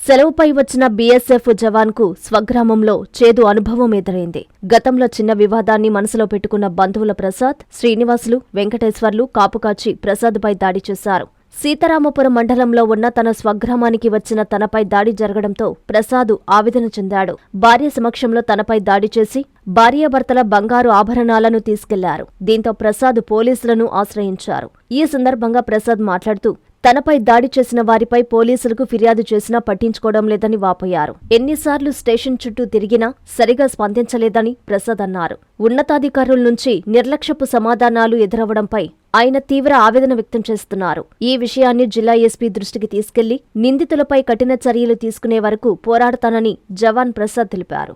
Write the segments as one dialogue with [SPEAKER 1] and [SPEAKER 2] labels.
[SPEAKER 1] సెలవుపై వచ్చిన బీఎస్ఎఫ్ జవాన్ కు స్వగ్రామంలో చేదు అనుభవం ఎదురైంది. గతంలో చిన్న వివాదాన్ని మనసులో పెట్టుకున్న బంధువుల ప్రసాద్, శ్రీనివాసులు, వెంకటేశ్వర్లు కాపుకాచి ప్రసాద్పై దాడి చేశారు. సీతారామపురం మండలంలో ఉన్న తన స్వగ్రామానికి వచ్చిన తనపై దాడి జరగడంతో ప్రసాద్ ఆవేదన చెందాడు. భార్య సమక్షంలో తనపై దాడి చేసి భార్యాభర్తల బంగారు ఆభరణాలను తీసుకెళ్లారు. దీంతో ప్రసాద్ పోలీసులను ఆశ్రయించారు. ఈ సందర్భంగా ప్రసాద్ మాట్లాడుతూ తనపై దాడి చేసిన వారిపై పోలీసులకు ఫిర్యాదు చేసినా పట్టించుకోవడం లేదని వాపోయారు. ఎన్నిసార్లు స్టేషన్ చుట్టూ తిరిగినా సరిగా స్పందించలేదని ప్రసాద్ అన్నారు. ఉన్నతాధికారుల నుంచి నిర్లక్ష్యపు సమాధానాలు ఎదురవడంపై ఆయన తీవ్ర ఆవేదన వ్యక్తం చేస్తున్నారు. ఈ విషయాన్ని జిల్లా ఎస్పీ దృష్టికి తీసుకెళ్లి నిందితులపై కఠిన చర్యలు తీసుకునే వరకు పోరాడతానని జవాన్ ప్రసాద్ తెలిపారు.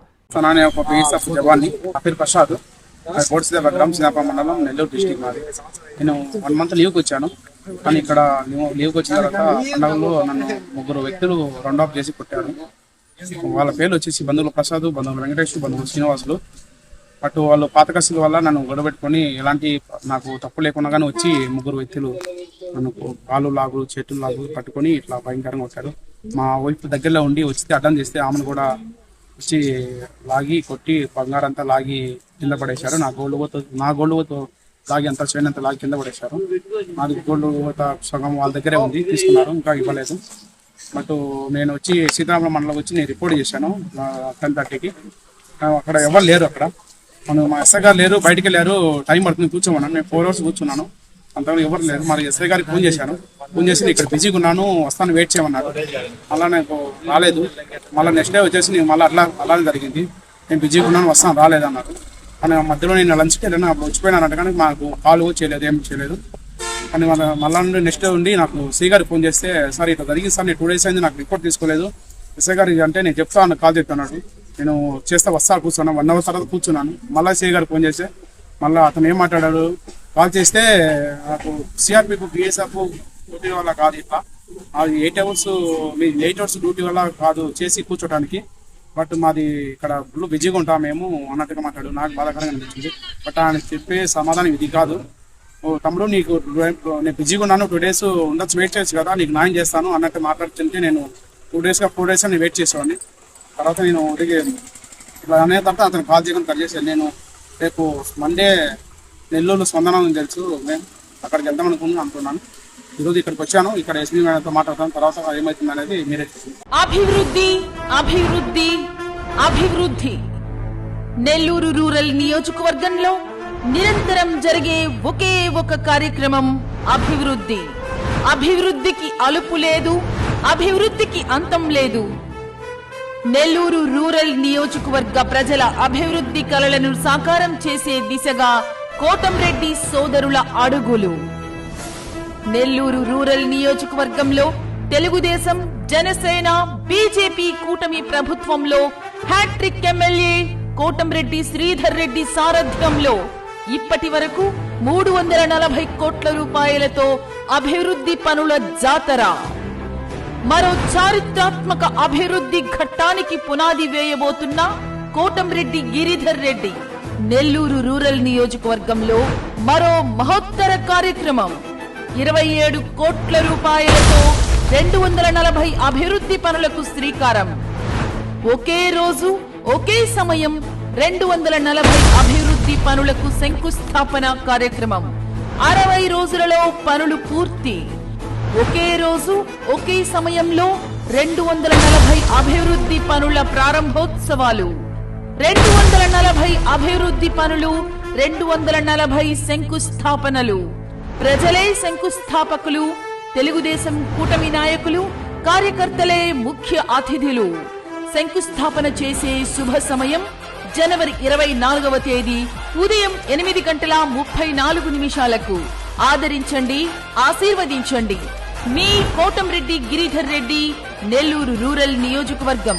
[SPEAKER 2] మండలం నెల్లూరు డిస్టిక్ మాది. నేను 1 మంత్ లీవ్కి వచ్చాను. కానీ ఇక్కడ లీవ్కి వచ్చిన తర్వాత పండుగలో నన్ను 3 వ్యక్తులు రౌండ్ ఆఫ్ చేసి కొట్టారు. వాళ్ళ పేర్లు వచ్చేసి బంధువులు ప్రసాద్, బంధువులు వెంకటేశ్వర, బంధువులు శ్రీనివాసులు. బట్ వాళ్ళు పాత కసుల వల్ల నన్ను గొడవపెట్టుకొని ఎలాంటి నాకు తప్పు లేకుండా కానీ వచ్చి 3 వ్యక్తులు నన్ను కాలు లాగు చేతులు లాగు పట్టుకొని ఇట్లా భయంకరంగా కొట్టారు. మా వైపు దగ్గరలో ఉండి వచ్చితే అడ్డం చేస్తే ఆమెను కూడా వచ్చి లాగి కొట్టి బంగారంతా లాగి కింద పడేశారు. నా గోల్డ్తో లాగి అంతా చేయనంత లాగి కింద పడేశారు. నాది గోల్డ్ సగం వాళ్ళ దగ్గరే ఉంది, తీసుకున్నారు, ఇంకా ఇవ్వలేదు. బట్ నేను వచ్చి సీతారామపురం మండలం వచ్చి నేను రిపోర్ట్ చేశాను 10:30కి. అక్కడ ఎవరు లేరు. అక్కడ మా ఎస్ఐ గారు లేరు, బయటికి వెళ్ళారు. టైం పడుతుంది కూర్చోమన్నాను. నేను 4 hours కూర్చున్నాను. అంతవరకు ఎవరు లేరు. మరి ఎస్ఐ గారికి ఫోన్ చేశాను. ఫోన్ చేసి ఇక్కడ బిజీగా ఉన్నాను, వస్తాను, వెయిట్ చేయమన్నారు. అలా నాకు రాలేదు. మళ్ళీ నెక్స్ట్ డే వచ్చేసి నేను మళ్ళీ అలానే జరిగింది. నేను బిజీగా ఉన్నాను, వస్తాను, రాలేదన్నారు. కానీ మధ్యలో నేను లంచ్కి వెళ్ళాను. అప్పుడు వచ్చిపోయినానంట. కానీ మాకు కాల్ చేయలేదు, ఏం చేయలేదు. కానీ మళ్ళీ నెక్స్ట్ డే ఉండి నాకు సి గారికి ఫోన్ చేస్తే, సార్ ఇట్లా జరిగింది సార్, నేను 2 days అయింది, నాకు రిపోర్ట్ తీసుకోలేదు. ఎస్ఐ గారికి అంటే నేను చెప్తాను, కాల్ చెప్తున్నాడు. నేను చేస్తే వస్తా కూర్చున్నాను. 1 hour తర్వాత కూర్చున్నాను. మళ్ళీ సి గారికి ఫోన్ చేస్తే మళ్ళీ అతను ఏం మాట్లాడాడు, కాల్ చేస్తే నాకు సిఆర్పిఎఫ్ బిఎస్ఎఫ్ డ్యూటీ వల్ల కాదు, ఇట్లా అది 8 hours మీ 8 hours డ్యూటీ వల్ల కాదు చేసి కూర్చోడానికి, బట్ మాది ఇక్కడ ఫుల్ బిజీగా ఉంటాం మేము అన్నట్టుగా మాట్లాడు. నాకు బాధాకరంగా అనిపించింది. బట్ ఆయన చెప్పే సమాధానం ఇది కాదు. ఓ తమ్ముడు, నీకు నేను బిజీగా ఉన్నాను, 2 days ఉండొచ్చు, వెయిట్ చేయొచ్చు కదా, నీకు న్యాయం చేస్తాను అన్నట్టు మాట్లాడుతుంటే నేను 4 days నేను వెయిట్ చేసేవాడిని. తర్వాత నేను ఇట్లా అనే తర్వాత అతను కాల్ చేయడం కట్ చేశాను. నేను రేపు మండే నెల్లూరు స్పందన తెలుసు, మేము అక్కడికి వెళ్దాం అనుకున్నాను. ఈరోజు ఇక్కడికి వచ్చాను. ఇక్కడ ఎస్పీ మేడంతో మాట్లాడతాను. తర్వాత ఏమైతుంది అనేది మీరే చూసి.
[SPEAKER 3] అభివృద్ధి అభివృద్ధి అభివృద్ధి. నెల్లూరు రూరల్ నియోజకవర్గంలో నిరంతరం జరిగే ఒకే ఒక కార్యక్రమం అభివృద్ధి. అభివృద్ధికి అలుపు లేదు, అభివృద్ధికి అంతం లేదు. నెల్లూరు రూరల్ నియోజకవర్గ ప్రజల అభివృద్ధి కలలను సాకారం చేసే దిశగా కోటంరెడ్డి సోదరుల అడుగులు. నెల్లూరు రూరల్ నియోజకవర్గంలో తెలుగుదేశం, జనసేన, బీజేపీ కూటమి ప్రభుత్వంలో హ్యాట్రిక్ ఎమ్మెల్యే కోటంరెడ్డి శ్రీధర్ రెడ్డి సారథ్యంలో ఇప్పటి వరకు 340 కోట్ల రూపాయలతో అభివృద్ధి పనుల జాతర. మరో చారిత్రాత్మక అభివృద్ధి ఘట్టానికి పునాది వేయబోతున్న కోటంరెడ్డి గిరిధర్ రెడ్డి నెల్లూరు రూరల్ నియోజకవర్గంలో మరో మహోత్తర కార్యక్రమం. 27 కోట్ల రూపాయలతో 240 అభివృద్ధి పనులకు శ్రీకారం. ఒకే రోజు ఒకే సమయం 240 అభివృద్ధి పనులకు శంకుస్థాపన కార్యక్రమం. 60 రోజులలో పనులు పూర్తి. ఒకే రోజు ఒకే సమయంలో 240 అభివృద్ధి పనుల ప్రారంభోత్సవాలు. 240 అభివృద్ధి పనులు, 240 శంకుస్థాపనలు. ప్రజలే శంకుస్థాపకులు, తెలుగుదేశం కూటమి నాయకులు, కార్యకర్తలే ముఖ్య అతిథులు. శంకుస్థాపన చేసే శుభ సమయం జనవరి 24వ తేదీ ఉదయం 8:34 ఆదరించండి, ఆశీర్వదించండి. మీ కోటంరెడ్డి గిరిధర్ రెడ్డి, నెల్లూరు రూరల్ నియోజకవర్గం.